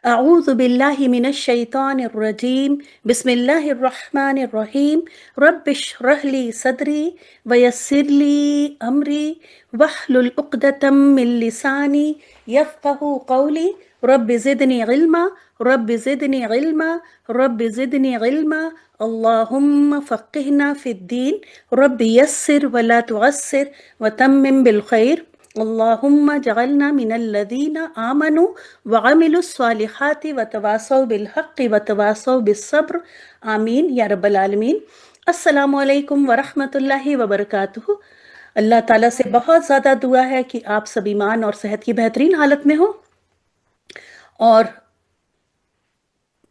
أعوذ بالله من الشيطان الرجيم بسم الله الرحمن الرحيم رب اشرح لي صدري ويسر لي أمري واحلل عقدة من لساني يفقه قولي رب زدني علما رب زدني علما رب زدني علما اللهم فقهنا في الدين رب يسر ولا تعسر وتمم بالخير اللهم اجعلنا من الذين آمنوا وعملوا الصالحات وتواصوا بالحق وتواصوا بالصبر آمین یا رب العالمین۔ السلام علیکم ورحمۃ اللہ وبرکاتہ۔ اللہ تعالیٰ سے بہت زیادہ دعا ہے کہ آپ سب ایمان اور صحت کی بہترین حالت میں ہوں، اور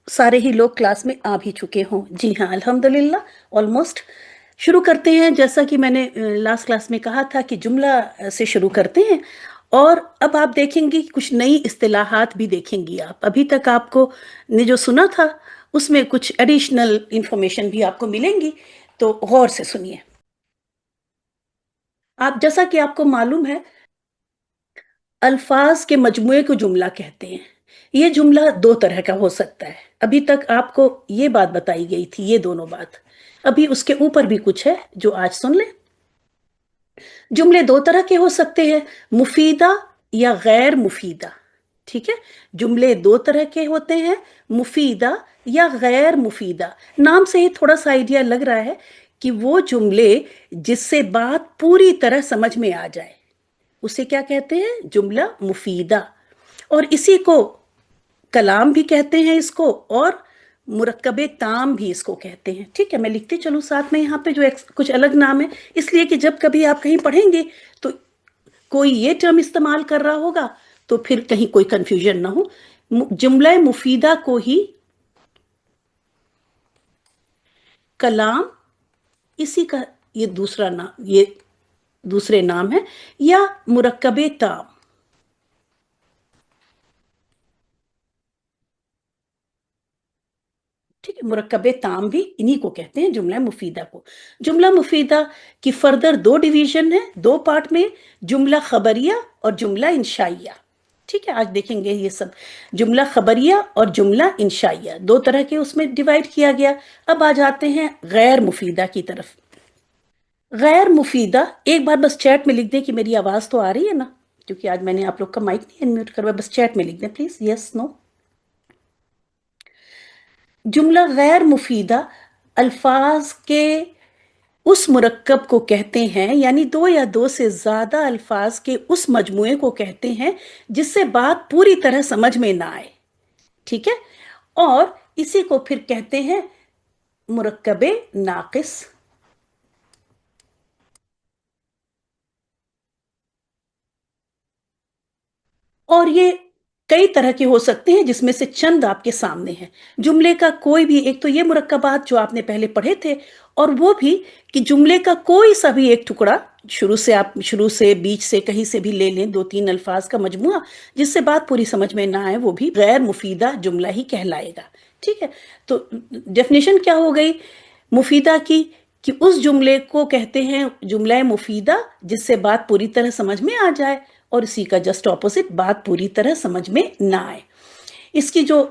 سارے ہی لوگ کلاس میں آ بھی چکے ہوں۔ جی ہاں، الحمدللہ آلموسٹ شروع کرتے ہیں۔ جیسا کہ میں نے لاسٹ کلاس میں کہا تھا کہ جملہ سے شروع کرتے ہیں، اور اب آپ دیکھیں گی کچھ نئی اصطلاحات بھی دیکھیں گی آپ۔ ابھی تک آپ کو نے جو سنا تھا اس میں کچھ ایڈیشنل انفارمیشن بھی آپ کو ملیں گی، تو غور سے سنیے۔ آپ جیسا کہ آپ کو معلوم ہے، الفاظ کے مجموعے کو جملہ کہتے ہیں۔ یہ جملہ دو طرح کا ہو سکتا ہے۔ ابھی تک آپ کو یہ بات بتائی گئی تھی، یہ دونوں بات۔ ابھی اس کے اوپر بھی کچھ ہے جو آج سن لیں۔ جملے دو طرح کے ہو سکتے ہیں، مفیدہ یا غیر مفیدہ۔ ٹھیک ہے، جملے دو طرح کے ہوتے ہیں، مفیدہ یا غیر مفیدہ۔ نام سے ہی تھوڑا سا آئیڈیا لگ رہا ہے کہ وہ جملے جس سے بات پوری طرح سمجھ میں آ جائے اسے کیا کہتے ہیں؟ جملہ مفیدہ۔ اور اسی کو کلام بھی کہتے ہیں اس کو، اور مرکب تام بھی اس کو کہتے ہیں۔ ٹھیک ہے، میں لکھتی چلوں ساتھ میں یہاں پہ جو کچھ الگ نام ہے، اس لیے کہ جب کبھی آپ کہیں پڑھیں گے تو کوئی یہ ٹرم استعمال کر رہا ہوگا تو پھر کہیں کوئی کنفیوژن نہ ہو۔ جملہ مفیدہ کو ہی کلام، اسی کا یہ دوسرا نام، یہ دوسرے نام ہے، یا مرکب تام۔ ٹھیک ہے، مرکب تام بھی انہی کو کہتے ہیں، جملہ مفیدہ کو۔ جملہ مفیدہ کی فردر دو ڈویژن ہے، دو پارٹ میں، جملہ خبریہ اور جملہ انشائیہ۔ ٹھیک ہے، آج دیکھیں گے یہ سب جملہ خبریہ اور جملہ انشائیہ، دو طرح کے اس میں ڈیوائیڈ کیا گیا۔ اب آ جاتے ہیں غیر مفیدہ کی طرف۔ غیر مفیدہ، ایک بار بس چیٹ میں لکھ دیں کہ میری آواز تو آ رہی ہے نا، کیونکہ آج میں نے آپ لوگ کا مائک نہیں انمیوٹ کروا، بس چیٹ میں لکھ دیں پلیز، یس نو۔ جملہ غیر مفیدہ الفاظ کے اس مرکب کو کہتے ہیں، یعنی دو یا دو سے زیادہ الفاظ کے اس مجموعے کو کہتے ہیں جس سے بات پوری طرح سمجھ میں نہ آئے۔ ٹھیک ہے، اور اسی کو پھر کہتے ہیں مرکب ناقص۔ اور یہ کئی طرح کے ہو سکتے ہیں، جس میں سے چند آپ کے سامنے ہیں۔ جملے کا کوئی بھی ایک تو یہ مرکبات جو آپ نے پہلے پڑھے تھے، اور وہ بھی کہ جملے کا کوئی سا بھی ایک ٹکڑا، شروع سے بیچ سے کہیں سے بھی لے لیں، دو تین الفاظ کا مجموعہ جس سے بات پوری سمجھ میں نہ آئے، وہ بھی غیر مفیدہ جملہ ہی کہلائے گا۔ ٹھیک ہے، تو ڈیفینیشن کیا ہو گئی مفیدہ کی؟ کہ اس جملے کو کہتے ہیں جملہ مفیدہ جس سے بات پوری طرح سمجھ میں آ جائے، اور اسی کا جسٹ اپوزٹ بات پوری طرح سمجھ میں نہ آئے۔ اس کی جو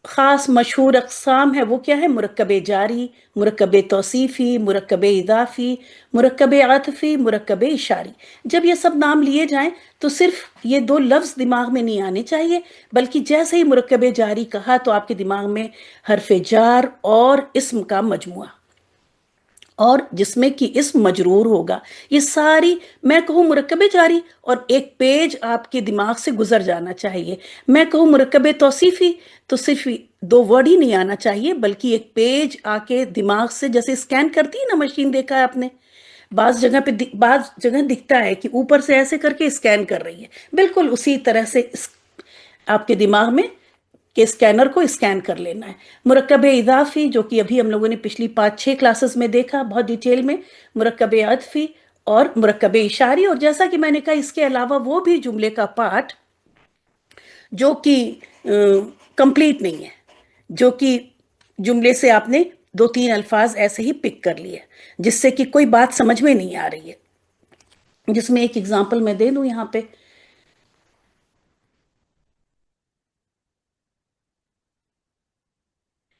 خاص مشہور اقسام ہے وہ کیا ہے؟ مرکب جاری، مرکب توصیفی، مرکب اضافی، مرکب عاطفی، مرکب اشاری۔ جب یہ سب نام لیے جائیں تو صرف یہ دو لفظ دماغ میں نہیں آنے چاہیے، بلکہ جیسے ہی مرکب جاری کہا تو آپ کے دماغ میں حرف جار اور اسم کا مجموعہ، اور جس میں کہ اسم مجرور ہوگا، یہ ساری، میں کہوں مرکب جاری اور ایک پیج آپ کے دماغ سے گزر جانا چاہیے۔ میں کہوں مرکب توصیفی تو صرف دو ورڈ ہی نہیں آنا چاہیے، بلکہ ایک پیج آ کے دماغ سے، جیسے اسکین کرتی ہے نا مشین، دیکھا ہے آپ نے، بعض جگہ دکھتا ہے کہ اوپر سے ایسے کر کے اسکین کر رہی ہے، بالکل اسی طرح سے آپ کے دماغ میں کہ اسکینر کو اسکین کر لینا ہے۔ مرکب اضافی جو کہ ابھی ہم لوگوں نے پچھلی 5-6 کلاسز میں دیکھا بہت ڈیٹیل میں، مرکب عطفی اور مرکب اشاری، اور جیسا کہ میں نے کہا اس کے علاوہ وہ بھی جملے کا پارٹ جو کہ کمپلیٹ نہیں ہے، جو کہ جملے سے آپ نے دو تین الفاظ ایسے ہی پک کر لیے جس سے کہ کوئی بات سمجھ میں نہیں آ رہی ہے۔ جس میں ایک ایگزامپل میں دے دوں، یہاں پہ،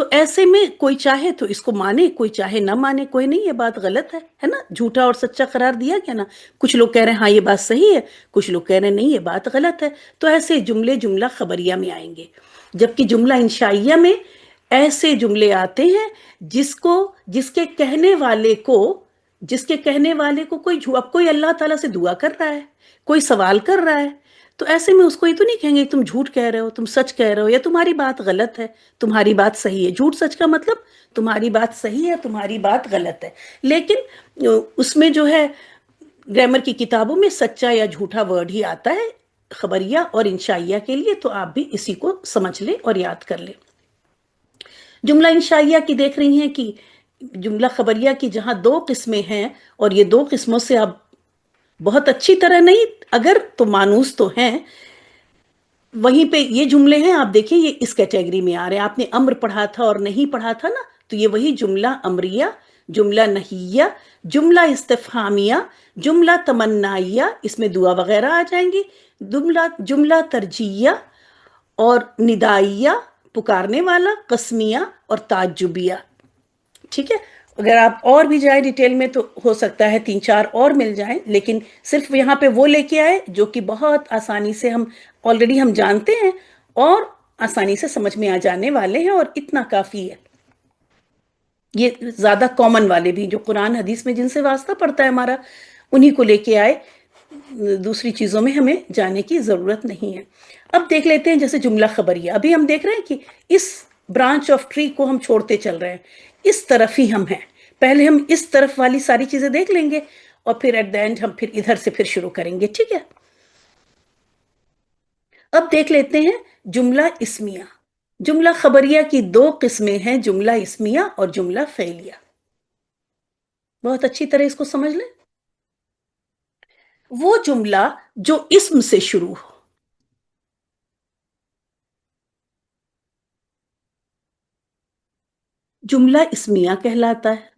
تو ایسے میں کوئی چاہے تو اس کو مانے، کوئی چاہے نہ مانے، کوئی نہیں، یہ بات غلط ہے نا، جھوٹا اور سچا قرار دیا گیا نا، کچھ لوگ کہہ رہے ہیں ہاں یہ بات صحیح ہے، کچھ لوگ کہہ رہے ہیں نہیں یہ بات غلط ہے، تو ایسے جملے جملہ خبریہ میں آئیں گے۔ جبکہ جملہ انشائیہ میں ایسے جملے آتے ہیں جس کے کہنے والے کو اب کوئی اللہ تعالیٰ سے دعا کر رہا ہے، کوئی سوال کر رہا ہے، تو ایسے میں اس کو یہ تو نہیں کہیں گے تم جھوٹ کہہ رہے ہو، تم سچ کہہ رہے ہو، یا تمہاری بات غلط ہے، تمہاری بات صحیح ہے۔ جھوٹ سچ کا مطلب تمہاری بات صحیح ہے، تمہاری بات غلط ہے۔ لیکن اس میں جو ہے گرامر کی کتابوں میں سچا یا جھوٹا ورڈ ہی آتا ہے خبریہ اور انشائیہ کے لیے، تو آپ بھی اسی کو سمجھ لیں اور یاد کر لیں۔ جملہ انشائیہ کی دیکھ رہی ہیں کہ جملہ خبریہ کی جہاں 2 قسمیں ہیں، اور یہ 2 قسموں سے آپ بہت اچھی طرح نہیں اگر تو مانوس تو ہیں، وہیں پہ یہ جملے ہیں، آپ دیکھیں یہ اس کیٹیگری میں آ رہے ہیں۔ آپ نے امر پڑھا تھا اور نہیں پڑھا تھا نا، تو یہ وہی جملہ امریہ، جملہ نہیہ، جملہ استفہامیہ، جملہ تمنائیہ، اس میں دعا وغیرہ آ جائیں گی، جملہ ترجیعیہ اور ندائیہ، پکارنے والا، قسمیہ اور تعجبیہ۔ ٹھیک ہے، اگر آپ اور بھی جائیں ڈیٹیل میں تو ہو سکتا ہے 3-4 اور مل جائیں، لیکن صرف یہاں پہ وہ لے کے آئے جو کہ بہت آسانی سے آلریڈی ہم جانتے ہیں اور آسانی سے سمجھ میں آ جانے والے ہیں، اور اتنا کافی ہے۔ یہ زیادہ کامن والے بھی جو قرآن حدیث میں جن سے واسطہ پڑتا ہے ہمارا، انہی کو لے کے آئے، دوسری چیزوں میں ہمیں جانے کی ضرورت نہیں ہے۔ اب دیکھ لیتے ہیں جیسے جملہ خبریہ، ابھی ہم دیکھ رہے ہیں کہ اس برانچ آف ٹری کو ہم چھوڑتے چل رہے ہیں، اس طرف ہی ہم ہیں، پہلے ہم اس طرف والی ساری چیزیں دیکھ لیں گے اور پھر ایٹ دا اینڈ ہم پھر ادھر سے پھر شروع کریں گے، ٹھیک ہے۔ اب دیکھ لیتے ہیں جملہ اسمیہ۔ جملہ خبریہ کی 2 قسمیں ہیں، جملہ اسمیہ اور جملہ فعلیہ۔ بہت اچھی طرح اس کو سمجھ لیں۔ وہ جملہ جو اسم سے شروع ہو، جملہ اسمیہ کہلاتا ہے۔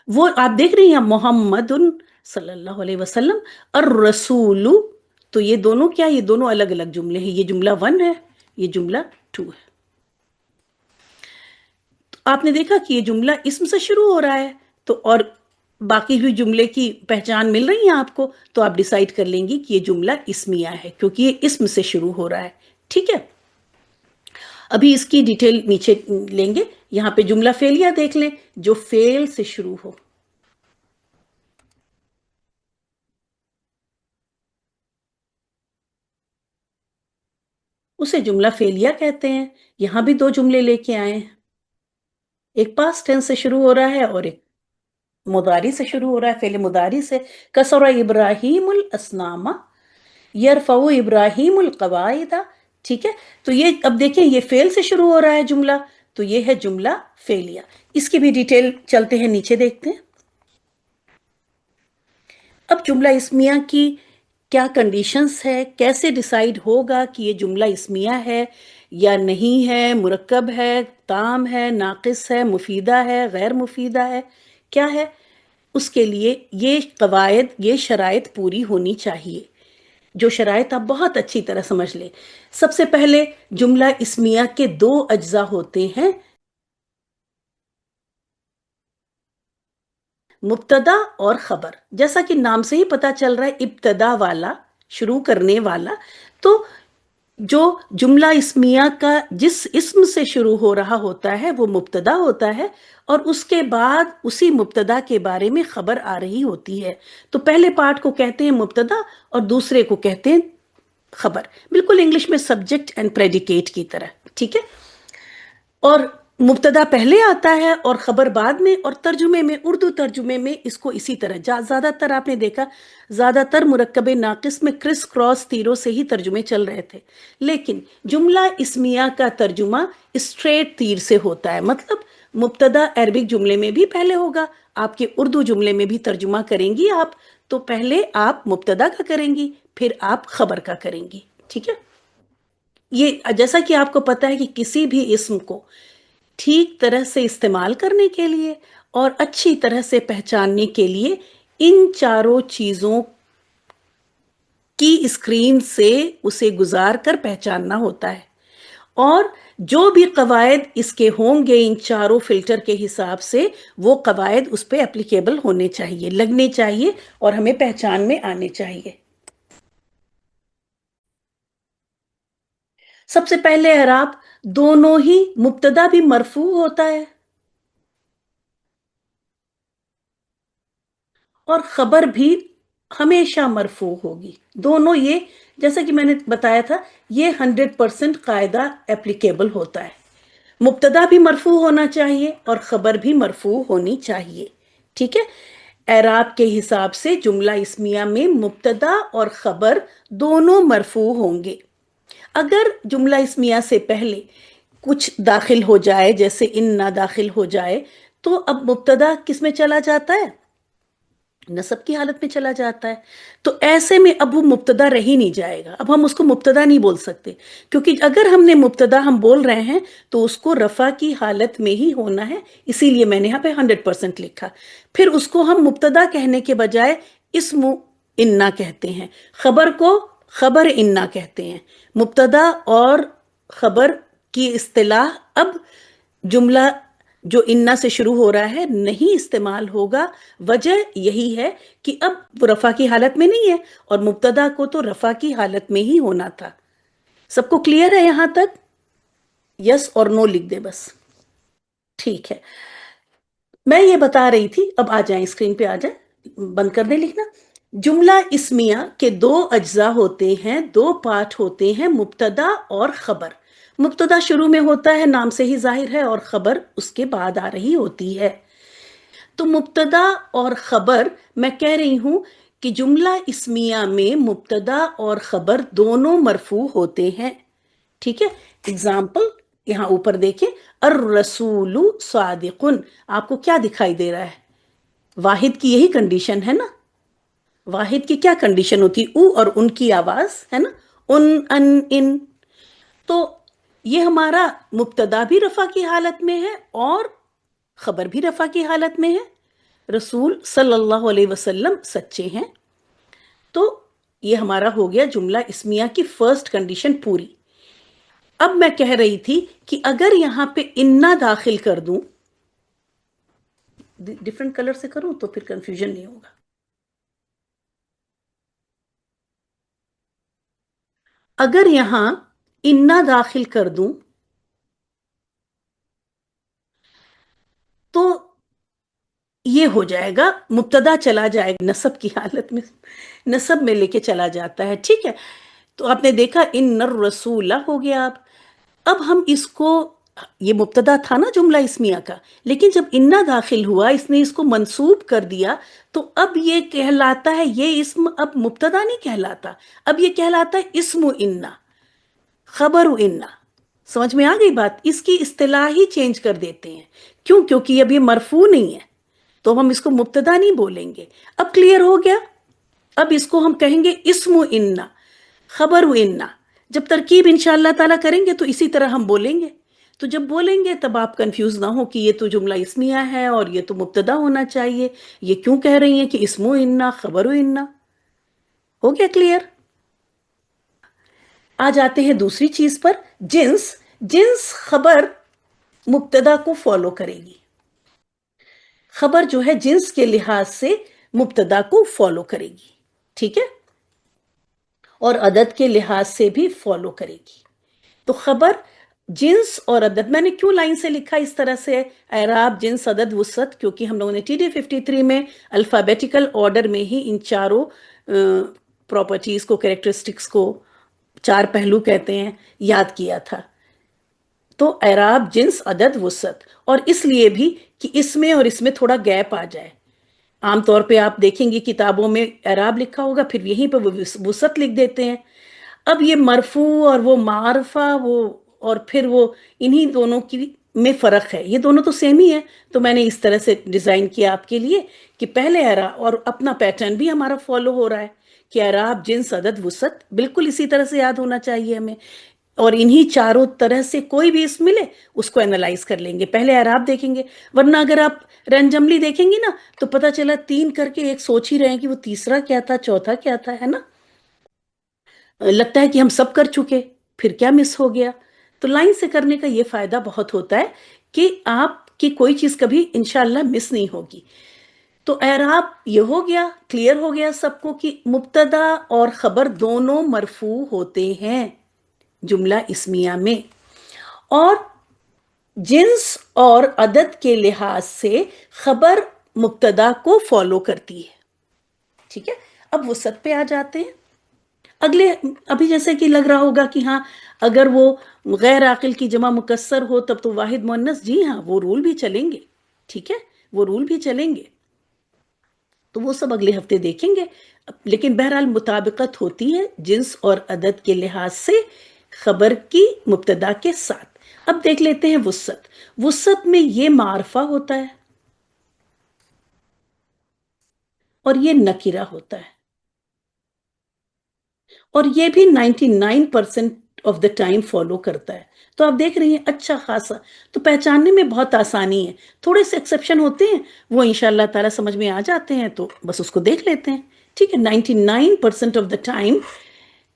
وہ آپ دیکھ رہی ہیں محمد صلی اللہ علیہ وسلم، الرسول، تو یہ دونوں کیا، یہ دونوں الگ الگ جملے ہیں، یہ جملہ 1 ہے، یہ جملہ 2 ہے۔ تو آپ نے دیکھا کہ یہ جملہ اسم سے شروع ہو رہا ہے، تو اور باقی ہوئی جملے کی پہچان مل رہی ہے آپ کو، تو آپ ڈیسائیڈ کر لیں گی کہ یہ جملہ اسمیہ ہے کیونکہ یہ اسم سے شروع ہو رہا ہے، ٹھیک ہے۔ ابھی اس کی ڈیٹیل نیچے لیں گے، یہاں پہ جملہ فعلیہ دیکھ لیں جو فعل سے شروع ہو، اسے جملہ فعلیہ کہتے ہیں۔ یہاں بھی 2 جملے لے کے آئے ہیں، ایک پاسٹ ٹینس سے شروع ہو رہا ہے اور ایک مضارع سے شروع ہو رہا ہے، فعل مضارع سے۔ کسر ابراہیم الاسنام یرفع ابراہیم القواعد، ٹھیک ہے۔ تو یہ اب دیکھیں یہ فعل سے شروع ہو رہا ہے جملہ، تو یہ ہے جملہ فعلیہ۔ اس کی بھی ڈیٹیل چلتے ہیں نیچے دیکھتے ہیں۔ اب جملہ اسمیہ کی کیا کنڈیشنز ہے، کیسے ڈیسائیڈ ہوگا کہ یہ جملہ اسمیہ ہے یا نہیں ہے، مرکب ہے، تام ہے، ناقص ہے، مفیدہ ہے، غیر مفیدہ ہے، کیا ہے، اس کے لیے یہ قواعد، یہ شرائط پوری ہونی چاہیے، جو شرائط آپ بہت اچھی طرح سمجھ لیں۔ سب سے پہلے جملہ اسمیہ کے 2 اجزاء ہوتے ہیں، مبتدا اور خبر۔ جیسا کہ نام سے ہی پتا چل رہا ہے ابتدا والا، شروع کرنے والا، تو جو جملہ اسمیہ کا جس اسم سے شروع ہو رہا ہوتا ہے وہ مبتدا ہوتا ہے، اور اس کے بعد اسی مبتدا کے بارے میں خبر آ رہی ہوتی ہے۔ تو پہلے پارٹ کو کہتے ہیں مبتدا اور دوسرے کو کہتے ہیں خبر، بالکل انگلش میں سبجیکٹ اینڈ پریڈیکیٹ کی طرح، ٹھیک ہے۔ اور مبتدا پہلے آتا ہے اور خبر بعد میں، اور ترجمے میں، اردو ترجمے میں اس کو اسی طرح زیادہ تر آپ نے دیکھا، زیادہ تر مرکب ناقص میں کرس کراس تیروں سے ہی ترجمے چل رہے تھے، لیکن جملہ اسمیہ کا ترجمہ اسٹریٹ تیر سے ہوتا ہے، مطلب مبتدا عربک جملے میں بھی پہلے ہوگا، آپ کے اردو جملے میں بھی ترجمہ کریں گی آپ، تو پہلے آپ مبتدا کا کریں گی، پھر آپ خبر کا کریں گی، ٹھیک ہے۔ یہ جیسا کہ آپ کو پتا ہے کہ کسی بھی اسم کو ٹھیک طرح سے استعمال کرنے کے لیے اور اچھی طرح سے پہچاننے کے لیے ان چاروں چیزوں کی اسکرین سے اسے گزار کر پہچاننا ہوتا ہے، اور جو بھی قواعد اس کے ہوں گے ان چاروں فلٹر کے حساب سے، وہ قواعد اس پہ اپلیکیبل ہونے چاہیے، لگنے چاہیے، اور ہمیں پہچان میں آنے چاہیے۔ سب سے پہلے اعراب، دونوں ہی مبتدا بھی مرفوع ہوتا ہے اور خبر بھی ہمیشہ مرفوع ہوگی، دونوں یہ، جیسا کہ میں نے بتایا تھا، یہ 100% قاعدہ اپلیکیبل ہوتا ہے۔ مبتدا بھی مرفوع ہونا چاہیے اور خبر بھی مرفوع ہونی چاہیے، ٹھیک ہے۔ اعراب کے حساب سے جملہ اسمیہ میں مبتدا اور خبر دونوں مرفوع ہوں گے۔ اگر جملہ اسمیہ سے پہلے کچھ داخل ہو جائے، جیسے ان نہ داخل ہو جائے، تو اب مبتدا کس میں چلا جاتا ہے؟ نصب کی حالت میں چلا جاتا ہے۔ تو ایسے میں اب وہ مبتدا رہ ہی نہیں جائے گا، اب ہم اس کو مبتدا نہیں بول سکتے، کیونکہ اگر ہم نے مبتدا ہم بول رہے ہیں تو اس کو رفع کی حالت میں ہی ہونا ہے، اسی لیے میں نے یہاں پہ 100% لکھا۔ پھر اس کو ہم مبتدا کہنے کے بجائے اسم انا کہتے ہیں، خبر کو خبر انا کہتے ہیں۔ مبتدا اور خبر کی اصطلاح اب جملہ جو انا سے شروع ہو رہا ہے نہیں استعمال ہوگا، وجہ یہی ہے کہ اب وہ رفع کی حالت میں نہیں ہے، اور مبتدا کو تو رفع کی حالت میں ہی ہونا تھا۔ سب کو کلیئر ہے یہاں تک؟ یس اور نو لکھ دے بس۔ ٹھیک ہے، میں یہ بتا رہی تھی، اب آ جائیں اسکرین پہ، آ جائیں، بند کر دیں لکھنا۔ جملہ اسمیہ کے دو اجزاء ہوتے ہیں، دو پارٹ ہوتے ہیں، مبتدا اور خبر۔ مبتدا شروع میں ہوتا ہے، نام سے ہی ظاہر ہے، اور خبر اس کے بعد آ رہی ہوتی ہے۔ تو مبتدا اور خبر، میں کہہ رہی ہوں کہ جملہ اسمیہ میں مبتدا اور خبر دونوں مرفوع ہوتے ہیں، ٹھیک ہے۔ اگزامپل یہاں اوپر دیکھیں، الرسول صادق، آپ کو کیا دکھائی دے رہا ہے؟ واحد کی یہی کنڈیشن ہے نا، واحد کی کیا کنڈیشن ہوتی؟ او اور ان کی آواز ہے نا، ان۔ تو یہ ہمارا مبتدا بھی رفع کی حالت میں ہے اور خبر بھی رفع کی حالت میں ہے، رسول صلی اللہ علیہ وسلم سچے ہیں۔ تو یہ ہمارا ہو گیا جملہ اسمیہ کی فرسٹ کنڈیشن پوری۔ اب میں کہہ رہی تھی کہ اگر یہاں پہ انا داخل کر دوں، ڈفرنٹ کلر سے کروں تو پھر کنفیوژن نہیں ہوگا۔ اگر یہاں انا داخل کر دوں تو یہ ہو جائے گا، مبتدا چلا جائے گا نصب کی حالت میں، نصب میں لے کے چلا جاتا ہے، ٹھیک ہے۔ تو آپ نے دیکھا ان الرسول ہو گیا۔ اب ہم اس کو، یہ مبتدا تھا نا جملہ اسمیہ کا، لیکن جب انا داخل ہوا، اس نے اس کو منصوب کر دیا، تو اب یہ کہلاتا ہے، یہ اسم اب مبتدا نہیں کہلاتا، اب یہ کہلاتا ہے اسم انا، خبر انا۔ سمجھ میں آ گئی بات؟ اس کی اصطلاح ہی چینج کر دیتے ہیں، کیوں؟ کیونکہ اب یہ مرفوع نہیں ہے، تو ہم اس کو مبتدا نہیں بولیں گے۔ اب کلیئر ہو گیا؟ اب اس کو ہم کہیں گے اسم انا، خبر انا۔ جب ترکیب انشاءاللہ تعالیٰ کریں گے تو اسی طرح ہم بولیں گے، تو جب بولیں گے تب آپ کنفیوز نہ ہو کہ یہ تو جملہ اسمیہ ہے اور یہ تو مبتدا ہونا چاہیے، یہ کیوں کہہ رہی ہیں کہ اسم انا خبر انا؟ ہو گیا کلیئر؟ آ جاتے ہیں دوسری چیز پر، جنس۔ جنس خبر مبتدا کو فالو کرے گی، خبر جو ہے جنس کے لحاظ سے مبتدا کو فالو کرے گی، ٹھیک ہے، اور عدد کے لحاظ سے بھی فالو کرے گی۔ تو خبر جنس اور عدد، میں نے کیوں لائن سے لکھا اس طرح سے، اعراب جنس عدد وسعت، کیونکہ ہم لوگوں نے ٹی ڈی 53 میں الفابیٹیکل آرڈر میں ہی ان چاروں پراپرٹیز کو، کریکٹرسٹکس کو، چار پہلو کہتے ہیں، یاد کیا تھا۔ تو اعراب جنس عدد وسعت، اور اس لیے بھی کہ اس میں اور اس میں تھوڑا گیپ آ جائے۔ عام طور پہ آپ دیکھیں گے کتابوں میں اعراب لکھا ہوگا، پھر یہیں پہ وہ وسعت لکھ دیتے ہیں۔ اب یہ مرفوع اور وہ معرفہ، وہ اور پھر وہ انہی دونوں کی میں فرق ہے، یہ دونوں تو سیم ہی ہے، تو میں نے اس طرح سے ڈیزائن کیا آپ کے لیے کہ پہلے اعراب، اور اپنا پیٹرن بھی ہمارا فالو ہو رہا ہے کہ اعراب جنس عدد وسعت بالکل اسی طرح سے یاد ہونا چاہیے ہمیں، اور انہی چاروں طرح سے کوئی بھی اسم ملے اس کو انالائز کر لیں گے، پہلے اعراب دیکھیں گے، ورنہ اگر آپ رینڈملی دیکھیں گی نا تو پتہ چلا 3 کر کے ایک سوچ ہی رہے ہیں کہ وہ تیسرا کیا تھا، چوتھا کیا تھا، ہے نا، لگتا ہے کہ ہم سب کر چکے، پھر کیا مس ہو گیا۔ تو لائن سے کرنے کا یہ فائدہ بہت ہوتا ہے کہ آپ کی کوئی چیز کبھی انشاءاللہ مس نہیں ہوگی. تو اعراب یہ ہو گیا، کلیئر ہو گیا سب کو کہ مبتدا اور خبر دونوں مرفوع ہوتے ہیں جملہ اسمیہ میں، اور جنس اور عدد کے لحاظ سے خبر مبتدا کو فالو کرتی ہے. ٹھیک ہے، اب وسعت پہ آ جاتے ہیں. اگلے ابھی جیسے کہ لگ رہا ہوگا کہ ہاں اگر وہ غیر عاقل کی جمع مکسر ہو تب تو واحد مؤنث، جی ہاں وہ رول بھی چلیں گے. ٹھیک ہے، وہ رول بھی چلیں گے، تو وہ سب اگلے ہفتے دیکھیں گے. لیکن بہرحال مطابقت ہوتی ہے جنس اور عدد کے لحاظ سے خبر کی مبتدا کے ساتھ. اب دیکھ لیتے ہیں وسعت. وسعت میں یہ معرفہ ہوتا ہے اور یہ نکرہ ہوتا ہے، اور یہ بھی 99% آف دا ٹائم فالو کرتا ہے. تو آپ دیکھ رہی ہیں اچھا خاصا، تو پہچاننے میں بہت آسانی ہے. تھوڑے سے ایکسیپشن ہوتے ہیں، وہ انشاءاللہ تعالیٰ سمجھ میں آ جاتے ہیں، تو بس اس کو دیکھ لیتے ہیں. ٹھیک ہے، 99% آف دا ٹائم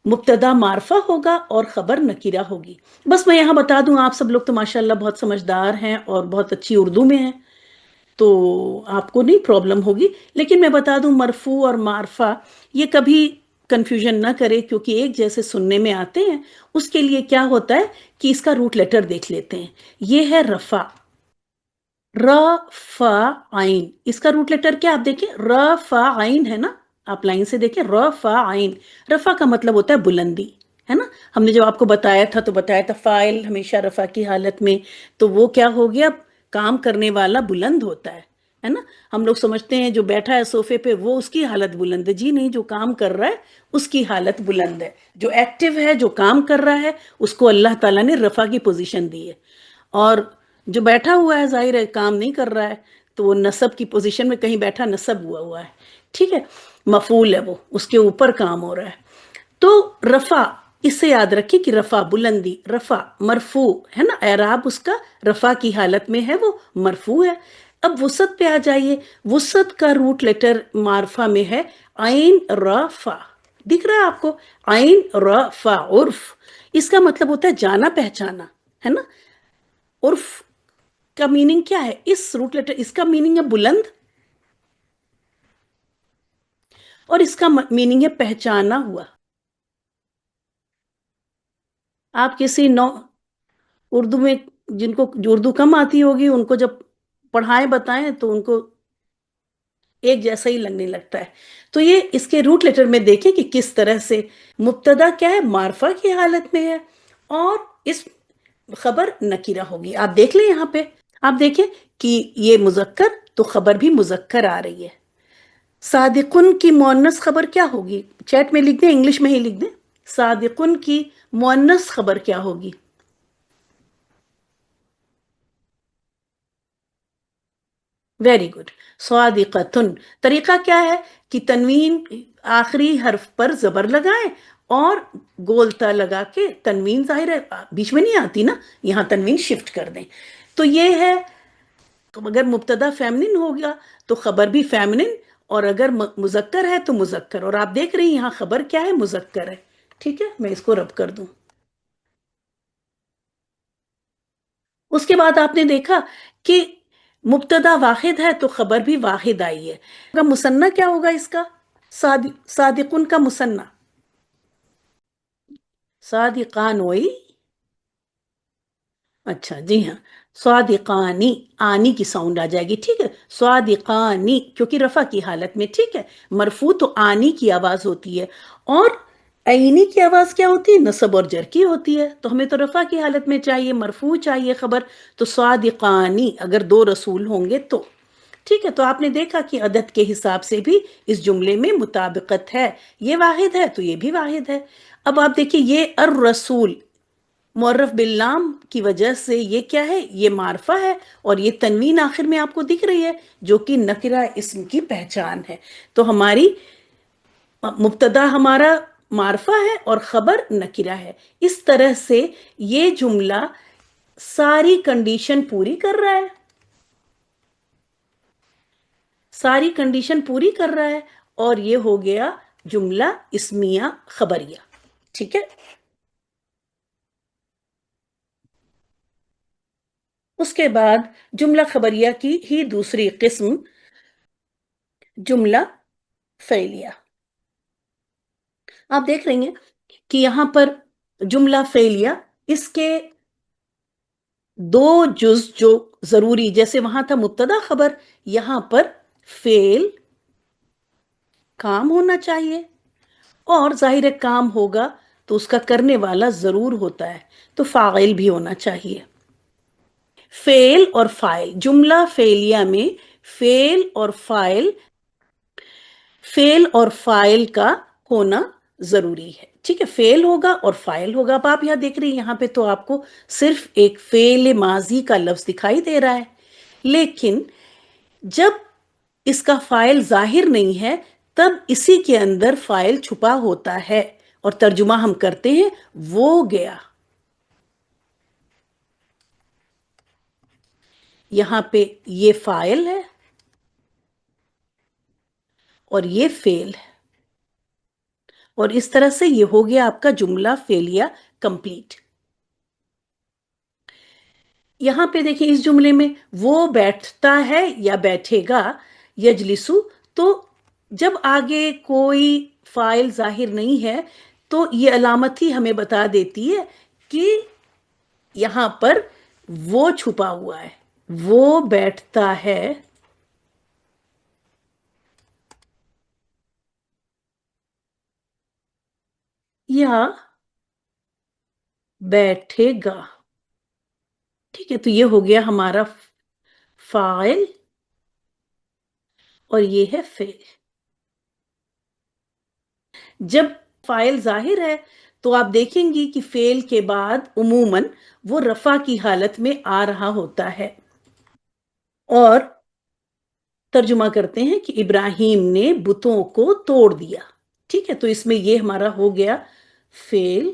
مبتدا معرفہ ہوگا اور خبر نکرہ ہوگی. بس میں یہاں بتا دوں، آپ سب لوگ تو ماشاءاللہ بہت سمجھدار ہیں اور بہت اچھی اردو میں ہیں، تو آپ کو نہیں پرابلم ہوگی. لیکن میں بتا دوں مرفوع اور معرفہ یہ کبھی کنفیوژن نہ کرے، کیونکہ ایک جیسے سننے میں آتے ہیں. اس کے لیے کیا ہوتا ہے کہ اس کا روٹ لیٹر دیکھ لیتے ہیں. یہ ہے رفع، ر فا عین. اس کا روٹ لیٹر کیا آپ دیکھیں، ر فا عین ہے نا. آپ لائن سے دیکھیں، ر فا عین. رفع کا مطلب ہوتا ہے بلندی، ہے نا. ہم نے جب آپ کو بتایا تھا تو بتایا تھا فاعل ہمیشہ رفع کی حالت میں، تو وہ کیا ہو گیا، کام کرنے والا بلند ہوتا ہے نا. ہم لوگ سمجھتے ہیں جو بیٹھا ہے صوفے پہ وہ اس کی حالت بلند ہے. جی نہیں، جو کام کر رہا ہے اس کی حالت بلند ہے. جو ایکٹیو ہے، جو کام کر رہا ہے، اس کو اللہ تعالیٰ نے رفع کی پوزیشن دی ہے. اور جو بیٹھا ہوا ہے ظاہر ہے کام نہیں کر رہا ہے، تو وہ نصب کی پوزیشن میں کہیں بیٹھا نصب ہوا ہے. ٹھیک ہے، مفعول ہے، وہ اس کے اوپر کام ہو رہا ہے. تو رفع، اس سے یاد رکھیں کہ رفع بلندی، رفع مرفوع ہے نا، اعراب اس کا رفع کی حالت میں ہے، وہ مرفوع ہے. اب وسعت پہ آ جائیے. وسعت کا روٹ لیٹر معرفہ میں ہے عین را فا. دکھ رہا ہے آپ کو، عین را فا. عرف اس کا مطلب ہوتا ہے جانا پہچانا، ہے نا. عرف کا میننگ کیا ہے، اس روٹ لیٹر اس کا میننگ ہے بلند، اور اس کا میننگ ہے پہچانا ہوا. آپ کسی نو اردو میں، جن کو اردو کم آتی ہوگی، ان کو جب پڑھائیں بتائیں تو ان کو ایک جیسا ہی لگنے لگتا ہے. تو یہ اس کے روٹ لیٹر میں دیکھیں کہ کس طرح سے مبتدا کیا ہے، معرفہ کی حالت میں ہے، اور اس خبر نکرہ ہوگی. آپ دیکھ لیں یہاں پہ، آپ دیکھیں کہ یہ مذکر تو خبر بھی مذکر آ رہی ہے. صادقن کی مؤنث خبر کیا ہوگی، چیٹ میں لکھ دیں، انگلش میں ہی لکھ دیں. صادقن کی مؤنث خبر کیا ہوگی؟ ویری گڈ، صادقتن. طریقہ کیا ہے کہ تنوین آخری حرف پر زبر لگائیں اور گولتا لگا کے، تنوین ظاہر ہے بیچ میں نہیں آتی نا، یہاں تنوین شفٹ کر دیں. تو یہ ہے، اگر مبتدا فیمنن ہو گیا تو خبر بھی فیمنن، اور اگر مذکر ہے تو مذکر. اور آپ دیکھ رہی ہیں یہاں خبر کیا ہے، مذکر ہے. ٹھیک ہے، میں اس کو رب کر دوں. اس کے بعد آپ نے دیکھا کہ مبتدا واحد ہے تو خبر بھی واحد آئی ہے. مثنیٰ کیا ہوگا اس کا، صادقن کا مثنیٰ صادقان ہوئی. اچھا جی ہاں، صادقانی، آنی کی ساؤنڈ آ جائے گی. ٹھیک ہے، صادقانی کیونکہ رفع کی حالت میں. ٹھیک ہے، مرفوع تو آنی کی آواز ہوتی ہے، اور عینی کی آواز کیا ہوتی ہے، نصب اور جر کی ہوتی ہے. تو ہمیں تو رفع کی حالت میں چاہیے، مرفوع چاہیے خبر. تو صادقانی اگر دو رسول ہوں گے تو. ٹھیک ہے، تو آپ نے دیکھا کہ عدد کے حساب سے بھی اس جملے میں مطابقت ہے. یہ واحد ہے تو یہ بھی واحد ہے. اب آپ دیکھیے یہ الرسول معرف باللام کی وجہ سے یہ کیا ہے، یہ معرفہ ہے، اور یہ تنوین آخر میں آپ کو دکھ رہی ہے جو کہ نکرہ اسم کی پہچان ہے. تو ہماری مبتدا ہمارا معرفہ ہے اور خبر نکرہ ہے. اس طرح سے یہ جملہ ساری کنڈیشن پوری کر رہا ہے، ساری کنڈیشن پوری کر رہا ہے، اور یہ ہو گیا جملہ اسمیہ خبریہ. ٹھیک ہے. اس کے بعد جملہ خبریہ کی ہی دوسری قسم، جملہ فعلیہ. آپ دیکھ رہی ہیں کہ یہاں پر جملہ فعلیہ، اس کے دو جز جو ضروری، جیسے وہاں تھا مبتدا خبر، یہاں پر فعل کام ہونا چاہیے، اور ظاہر کام ہوگا تو اس کا کرنے والا ضرور ہوتا ہے، تو فاعل بھی ہونا چاہیے. فعل اور فاعل، جملہ فعلیہ میں فعل اور فاعل کا ہونا ضروری ہے. ٹھیک ہے، فعل ہوگا اور فاعل ہوگا. اب آپ یہاں دیکھ رہی ہیں، یہاں پہ تو آپ کو صرف ایک فعل ماضی کا لفظ دکھائی دے رہا ہے، لیکن جب اس کا فاعل ظاہر نہیں ہے تب اسی کے اندر فاعل چھپا ہوتا ہے، اور ترجمہ ہم کرتے ہیں وہ گیا. یہاں پہ یہ فاعل ہے اور یہ فعل ہے، اور اس طرح سے یہ ہو گیا آپ کا جملہ فعلیہ کمپلیٹ. یہاں پہ دیکھیں اس جملے میں وہ بیٹھتا ہے یا بیٹھے گا، یجلسو، تو جب آگے کوئی فاعل ظاہر نہیں ہے تو یہ علامت ہی ہمیں بتا دیتی ہے کہ یہاں پر وہ چھپا ہوا ہے. وہ بیٹھتا ہے یا بیٹھے گا. ٹھیک ہے، تو یہ ہو گیا ہمارا فاعل اور یہ ہے فعل. جب فاعل ظاہر ہے تو آپ دیکھیں گی کہ فعل کے بعد عموماً وہ رفع کی حالت میں آ رہا ہوتا ہے. اور ترجمہ کرتے ہیں کہ ابراہیم نے بتوں کو توڑ دیا. ٹھیک ہے، تو اس میں یہ ہمارا ہو گیا فعل،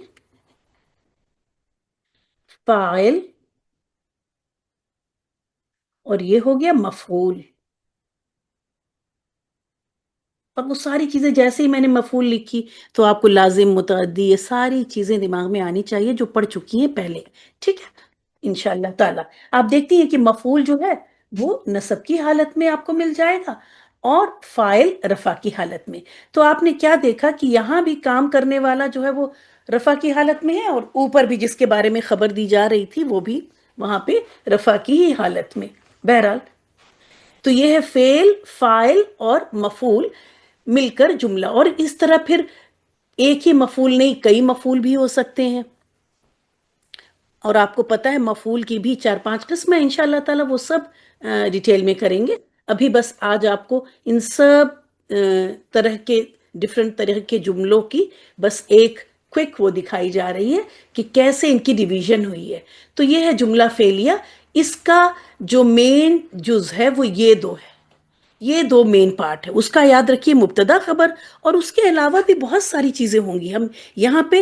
فاعل، اور یہ ہو گیا مفعول. اب وہ ساری چیزیں جیسے ہی میں نے مفعول لکھی تو آپ کو لازم، متعدی، یہ ساری چیزیں دماغ میں آنی چاہیے جو پڑھ چکی ہیں پہلے. ٹھیک ہے، انشاءاللہ تعالی آپ دیکھتی ہیں کہ مفعول جو ہے وہ نصب کی حالت میں آپ کو مل جائے گا، اور فاعل رفع کی حالت میں. تو آپ نے کیا دیکھا کہ یہاں بھی کام کرنے والا جو ہے وہ رفع کی حالت میں ہے، اور اوپر بھی جس کے بارے میں خبر دی جا رہی تھی وہ بھی وہاں پہ رفع کی ہی حالت میں. بہرحال تو یہ ہے فعل، فاعل اور مفعول مل کر جملہ. اور اس طرح پھر ایک ہی مفعول نہیں، کئی مفعول بھی ہو سکتے ہیں، اور آپ کو پتا ہے مفعول کی بھی 4-5 قسم ہے. انشاءاللہ تعالی وہ سب ڈیٹیل میں کریں گے. ابھی بس آج آپ کو ان سب طرح کے ڈفرنٹ طرح کے جملوں کی بس ایک کوئک وہ دکھائی جا رہی ہے کہ کیسے ان کی ڈیویژن ہوئی ہے. تو یہ ہے جملہ فعلیہ. اس کا جو مین جز ہے وہ یہ دو ہے، یہ دو مین پارٹ ہے. اس کا یاد رکھیے مبتدا خبر، اور اس کے علاوہ بھی بہت ساری چیزیں ہوں گی. ہم یہاں پہ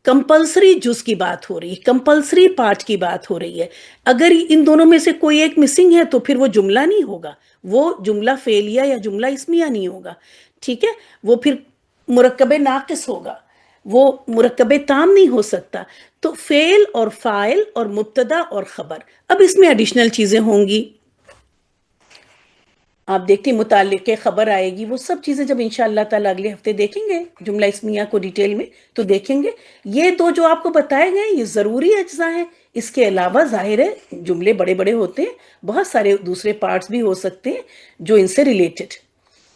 کمپلسری جز کی بات ہو رہی ہے، کمپلسری پارٹ کی بات ہو رہی ہے. اگر ان دونوں میں سے کوئی ایک مسنگ ہے تو پھر وہ جملہ نہیں ہوگا، وہ جملہ فعلیہ یا جملہ اسمیہ نہیں ہوگا. ٹھیک ہے، وہ پھر مرکب ناقص ہوگا، وہ مرکب تام نہیں ہو سکتا. تو فعل اور فاعل اور مبتدا اور خبر. اب اس میں ایڈیشنل چیزیں ہوں گی، آپ دیکھتے ہیں متعلق خبر آئے گی، وہ سب چیزیں جب انشاءاللہ تعالی اگلے ہفتے دیکھیں گے جملہ اسمیہ کو ڈیٹیل میں تو دیکھیں گے. یہ دو جو آپ کو بتائے گئے یہ ضروری اجزاء ہیں. اس کے علاوہ ظاہر ہے جملے بڑے بڑے ہوتے ہیں، بہت سارے دوسرے پارٹس بھی ہو سکتے ہیں جو ان سے ریلیٹڈ.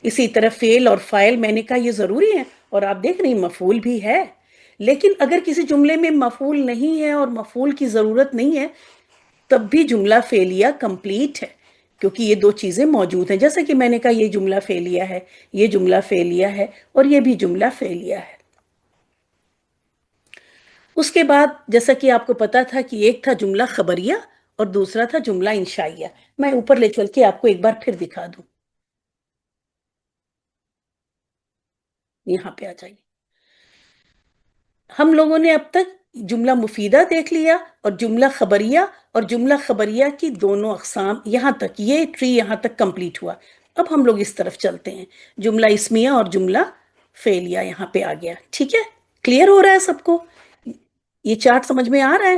اسی طرح فعل اور فاعل میں نے کہا یہ ضروری ہے، اور آپ دیکھ رہے ہیں مفعول بھی ہے. لیکن اگر کسی جملے میں مفعول نہیں ہے اور مفعول کی ضرورت نہیں ہے تب بھی جملہ فعلیہ کمپلیٹ ہے، کیونکہ یہ دو چیزیں موجود ہیں. جیسا کہ میں نے کہا یہ جملہ فعلیہ ہے، یہ جملہ فعلیہ ہے، اور یہ بھی جملہ فعلیہ ہے. اس کے بعد جیسا کہ آپ کو پتا تھا کہ ایک تھا جملہ خبریہ اور دوسرا تھا جملہ انشائیہ. میں اوپر لے چل کے آپ کو ایک بار پھر دکھا دوں. یہاں پہ آ جائیے. ہم لوگوں نے اب تک جملہ مفیدہ دیکھ لیا اور جملہ خبریہ، اور جملہ خبریہ کی دونوں اقسام. یہاں تک یہ ٹری یہاں تک کمپلیٹ ہوا. اب ہم لوگ اس طرف چلتے ہیں، جملہ اسمیہ اور جملہ فعلیہ یہاں پہ آ گیا. ٹھیک ہے، کلیئر ہو رہا ہے سب کو؟ یہ چارٹ سمجھ میں آ رہا ہے؟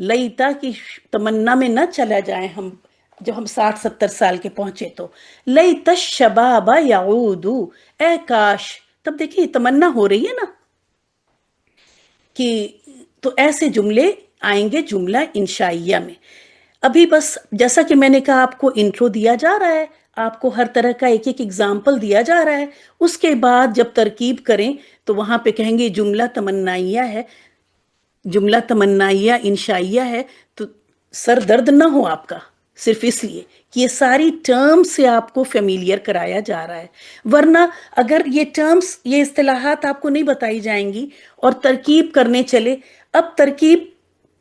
لئیتا کی تمنا میں نہ چلا جائیں ہم، جب ہم 60-70 سال کے پہنچے تو، لئیت الشباب یعود، اے کاش، تب دیکھیے تمنا ہو رہی ہے نا کہ، تو ایسے جملے آئیں گے جملہ انشائیہ میں۔ ابھی بس جیسا کہ میں نے کہا آپ کو انٹرو دیا جا رہا ہے، آپ کو ہر طرح کا ایک ایک ایگزامپل دیا جا رہا ہے، اس کے بعد جب ترکیب کریں تو وہاں پہ کہیں گے جملہ تمنائیہ ہے، جملہ تمنائیہ انشائیہ ہے، تو سر درد نہ ہو آپ کا، صرف اس لیے کہ یہ ساری ٹرمز سے آپ کو فیملیئر کرایا جا رہا ہے، ورنہ اگر یہ ٹرمز، یہ اصطلاحات آپ کو نہیں بتائی جائیں گی اور ترکیب کرنے چلے، اب ترکیب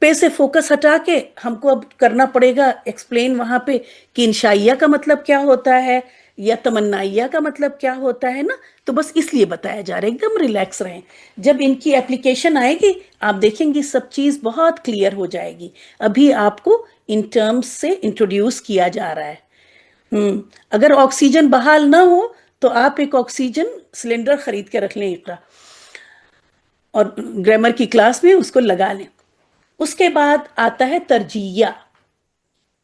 پہ سے فوکس ہٹا کے ہم کو اب کرنا پڑے گا ایکسپلین وہاں پہ کہ انشائیہ کا مطلب کیا ہوتا ہے یا تمنائیہ کا مطلب کیا ہوتا ہے نا، تو بس اس لیے بتایا جا رہا ہے، ایک دم ریلیکس رہیں، جب ان کی اپلیکیشن آئے گی آپ دیکھیں گی سب چیز بہت کلیئر ہو جائے گی، ابھی آپ کو ان ٹرمز سے انٹروڈیوس کیا جا رہا ہے۔ اگر آکسیجن بحال نہ ہو تو آپ ایک آکسیجن سلنڈر خرید کے رکھ لیں اقرا، اور گرامر کی کلاس میں اس کو لگا لیں۔ اس کے بعد آتا ہے ترجیعہ،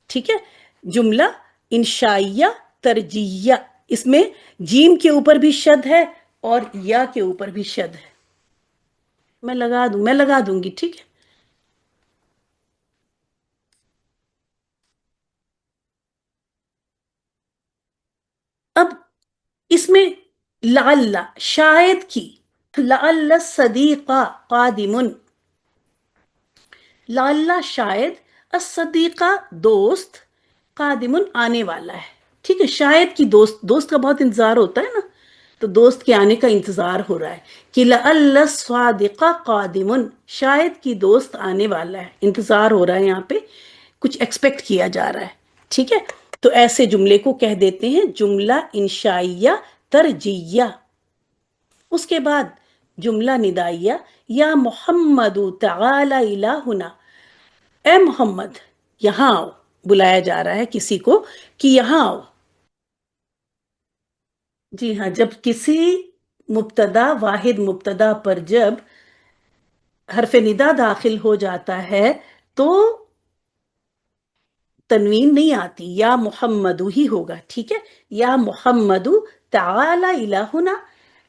ٹھیک ہے، جملہ انشائیہ ترجیعیہ، اس میں جیم کے اوپر بھی شد ہے اور یا کے اوپر بھی شد ہے، میں لگا دوں گی، ٹھیک ہے۔ اب اس میں لعل شاید کی، لعل الصدیق قادم، لعل شاید، الصدیقہ دوست، قادم آنے والا ہے، ٹھیک ہے، شاید کی دوست، دوست کا بہت انتظار ہوتا ہے نا، تو دوست کے آنے کا انتظار ہو رہا ہے کہ لعل الصادق قادم، شاید کی دوست آنے والا ہے، انتظار ہو رہا ہے، یہاں پہ کچھ ایکسپیکٹ کیا جا رہا ہے، ٹھیک ہے، تو ایسے جملے کو کہہ دیتے ہیں جملہ انشائیہ ترجیعیہ۔ اس کے بعد جملہ ندائیہ، یا محمد تعال الہنا، اے محمد یہاں آؤ، بلایا جا رہا ہے کسی کو کہ یہاں آؤ۔ جی ہاں، جب کسی مبتدا، واحد مبتدا پر جب حرف ندا داخل ہو جاتا ہے تو تنوین نہیں آتی، یا محمد ہی ہوگا، ٹھیک ہے، یا محمد تعال الہنا،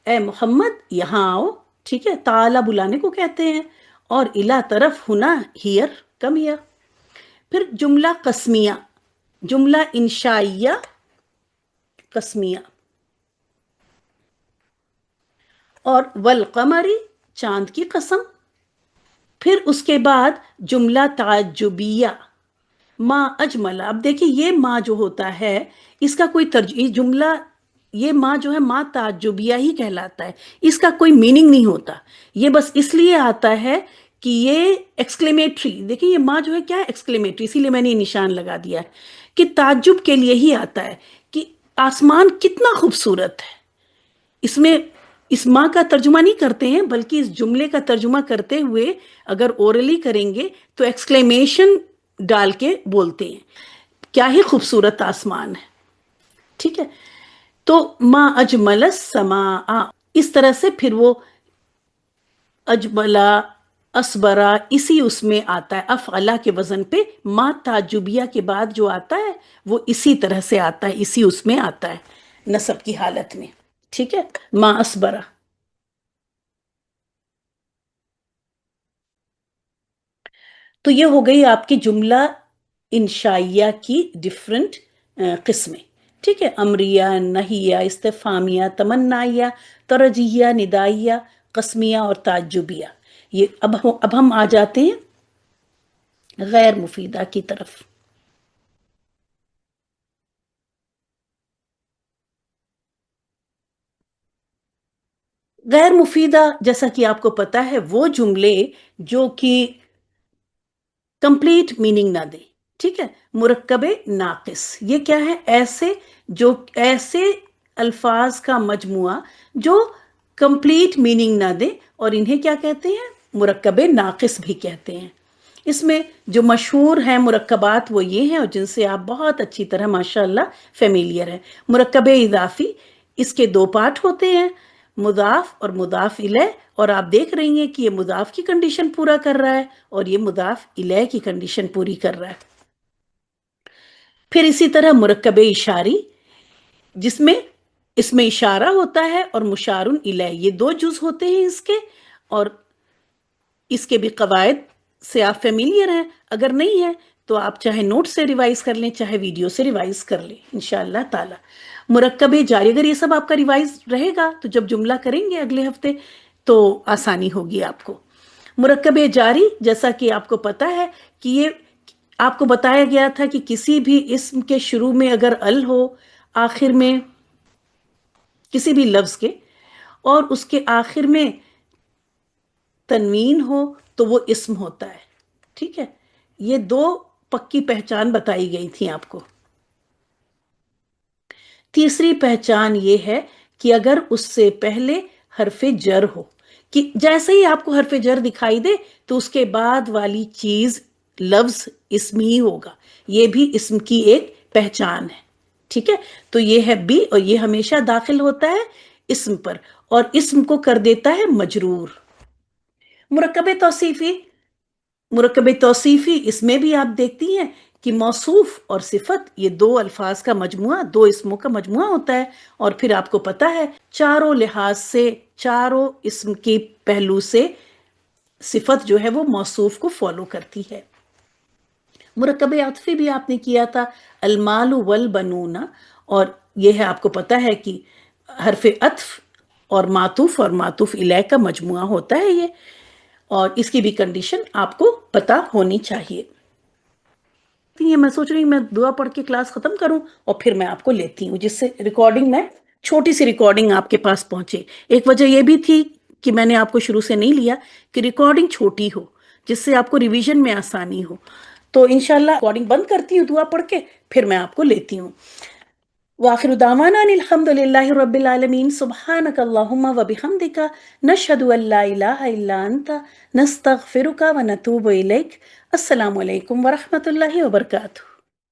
اے محمد یہاں آؤ، ٹھیک ہے، تعالی بلانے کو کہتے ہیں، اور الہ طرف، ہونا ہیئر، کم ہیئر۔ پھر جملہ قسمیہ، جملہ انشائیہ قسمیہ، اور والقمری چاند کی قسم۔ پھر اس کے بعد جملہ تعجبیہ، ما اجمل، اب دیکھیں یہ ما جو ہوتا ہے اس کا کوئی جملہ، یہ ما جو ہے ما تعجبیہ ہی کہلاتا ہے، اس کا کوئی میننگ نہیں ہوتا، یہ بس اس لیے آتا ہے کہ یہ ایکسکلیمیٹری، دیکھیں یہ ما جو ہے کیا ہے، ایکسکلیمیٹری، اسی لیے میں نے یہ نشان لگا دیا ہے کہ تعجب کے لیے ہی آتا ہے کہ آسمان کتنا خوبصورت ہے۔ اس میں اس ماں کا ترجمہ نہیں کرتے ہیں بلکہ اس جملے کا ترجمہ کرتے ہوئے اگر اورلی کریں گے تو ایکسکلیمیشن ڈال کے بولتے ہیں، کیا ہی خوبصورت آسمان ہے، ٹھیک ہے، تو ما اجمل السماء، اس طرح سے پھر وہ اجملا، اسبرا، اسی اس میں آتا ہے، افعلا کے وزن پہ ما تعجبیہ کے بعد جو آتا ہے وہ اسی طرح سے آتا ہے، اسی اس میں آتا ہے نصب کی حالت میں، ٹھیک ہے، ما اسبرا۔ تو یہ ہو گئی آپ کی جملہ انشائیہ کی ڈفرنٹ قسمیں، ٹھیک ہے، امریہ، نہیہ، استفہامیہ، تمنائیہ، ترجیحیہ، ندائیہ، قسمیہ اور تعجبیہ۔ یہ اب ہم آ جاتے ہیں غیر مفیدہ کی طرف۔ غیر مفیدہ جیسا کہ آپ کو پتا ہے وہ جملے جو کہ کمپلیٹ میننگ نہ دے، ٹھیک ہے، مرکب ناقص، یہ کیا ہے، ایسے الفاظ کا مجموعہ جو کمپلیٹ میننگ نہ دے، اور انہیں کیا کہتے ہیں، مرکب ناقص بھی کہتے ہیں۔ اس میں جو مشہور ہیں مرکبات وہ یہ ہیں، اور جن سے آپ بہت اچھی طرح ماشاءاللہ فیملیئر ہیں۔ مرکب اضافی، اس کے دو پارٹ ہوتے ہیں، مضاف اور مضاف الیہ، اور آپ دیکھ رہی ہیں کہ یہ مضاف کی کنڈیشن پورا کر رہا ہے اور یہ مضاف الیہ کی کنڈیشن پوری کر رہا ہے۔ پھر اسی طرح مرکب اشاری، جس میں اس میں اشارہ ہوتا ہے اور مشار الیہ، یہ دو جز ہوتے ہیں اس کے، اور اس کے بھی قواعد سے آپ فیملیئر ہیں، اگر نہیں ہے تو آپ چاہے نوٹ سے ریوائز کر لیں چاہے ویڈیو سے ریوائز کر لیں انشاءاللہ تعالی۔ مرکب جاری، اگر یہ سب آپ کا ریوائز رہے گا تو جب جملہ کریں گے اگلے ہفتے تو آسانی ہوگی آپ کو۔ مرکب جاری، جیسا کہ آپ کو پتا ہے کہ یہ آپ کو بتایا گیا تھا کہ کسی بھی اسم کے شروع میں اگر ال ہو، آخر میں کسی بھی لفظ کے، اور اس کے آخر میں تنوین ہو تو وہ اسم ہوتا ہے، ٹھیک ہے؟ یہ دو پکی پہچان بتائی گئی تھی آپ کو۔ تیسری پہچان یہ ہے کہ اگر اس سے پہلے حرف جر ہو، کہ جیسے ہی آپ کو حرف جر دکھائی دے تو اس کے بعد والی چیز لفظ اسم ہی ہوگا، یہ بھی اسم کی ایک پہچان ہے، ٹھیک ہے؟ تو یہ ہے بھی، اور یہ ہمیشہ داخل ہوتا ہے اسم پر اور اسم کو کر دیتا ہے مجرور۔ مرکب توصیفی، مرکب توصیفی اس میں بھی آپ دیکھتی ہیں کہ موصوف اور صفت یہ دو الفاظ کا مجموعہ، دو اسموں کا مجموعہ ہوتا ہے، اور پھر آپ کو پتا ہے چاروں لحاظ سے، چاروں اسم کی پہلو سے صفت جو ہے وہ موصوف کو فالو کرتی ہے۔ مرکب عطفی بھی آپ نے کیا تھا، المال والبنون، اور یہ ہے آپ کو پتا ہے کہ حرف عطف اور معطوف الیہ کا مجموعہ ہوتا ہے یہ، اور اس کی بھی کنڈیشن آپ کو پتا ہونی چاہیے۔ میں سوچ رہی ہوں میں دعا پڑھ کے کلاس ختم کروں اور پھر میں آپ کو لیتی ہوں، جس سے ریکارڈنگ میں چھوٹی سی ریکارڈنگ آپ کے پاس پہنچے۔ ایک وجہ یہ بھی تھی کہ میں نے آپ کو شروع سے نہیں لیا کہ ریکارڈنگ چھوٹی ہو، جس سے آپ کو ریویژن میں آسانی ہو۔ تو انشاءاللہ ریکارڈنگ بند کرتی ہوں دعا پڑھ کے، پھر میں آپ کو لیتی ہوں۔ وآخر دعوانا ان الحمد للہ رب العالمین، سبحانک اللہم وبحمدک، نشہد ان لا الہ الا انت، نستغفرک ونتوب الیک۔ السلام علیکم ورحمۃ اللہ وبرکاتہ۔